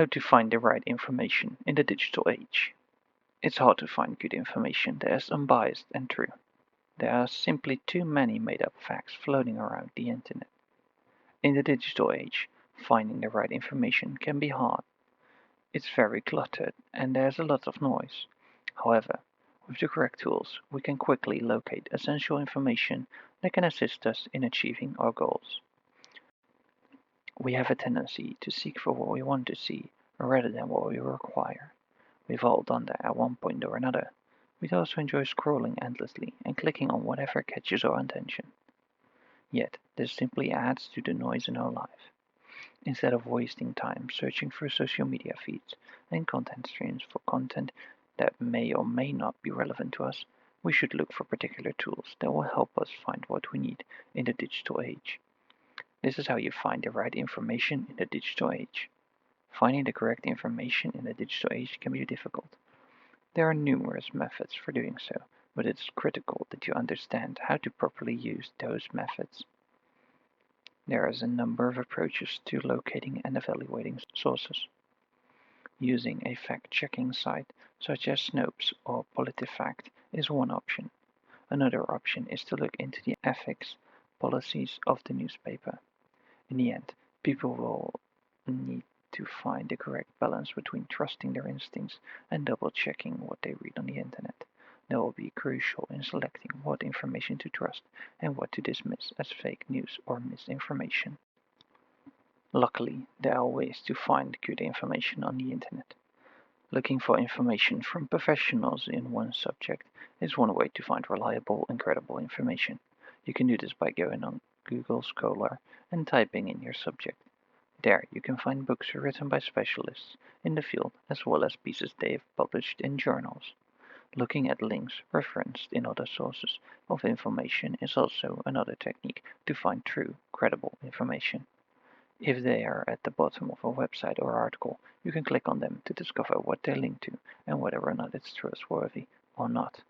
How to find the right information in the digital age. It's hard to find good information that is unbiased and true. There are simply too many made-up facts floating around the internet. In the digital age, finding the right information can be hard. It's very cluttered and there's a lot of noise. However, with the correct tools, we can quickly locate essential information that can assist us in achieving our goals. We have a tendency to seek for what we want to see rather than what we require. We've all done that at one point or another. We also enjoy scrolling endlessly and clicking on whatever catches our attention. Yet, this simply adds to the noise in our life. Instead of wasting time searching through social media feeds and content streams for content that may or may not be relevant to us, we should look for particular tools that will help us find what we need in the digital age. This is how you find the right information in the digital age. Finding the correct information in the digital age can be difficult. There are numerous methods for doing so, but it's critical that you understand how to properly use those methods. There is a number of approaches to locating and evaluating sources. Using a fact-checking site such as Snopes or PolitiFact is one option. Another option is to look into the ethics policies of the newspaper. In the end, people will need to find the correct balance between trusting their instincts and double-checking what they read on the internet. That will be crucial in selecting what information to trust and what to dismiss as fake news or misinformation. Luckily, there are ways to find good information on the internet. Looking for information from professionals in one subject is one way to find reliable and credible information. You can do this by going on Google Scholar and typing in your subject. There you can find books written by specialists in the field as well as pieces they have published in journals. Looking at links referenced in other sources of information is also another technique to find true, credible information. If they are at the bottom of a website or article, you can click on them to discover what they link to and whether or not it's trustworthy or not.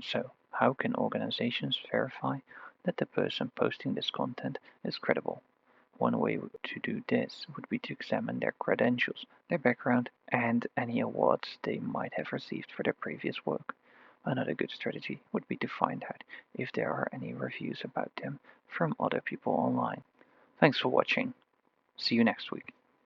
So, how can organizations verify that the person posting this content is credible? One way to do this would be to examine their credentials, their background, and any awards they might have received for their previous work. Another good strategy would be to find out if there are any reviews about them from other people online. Thanks for watching. See you next week.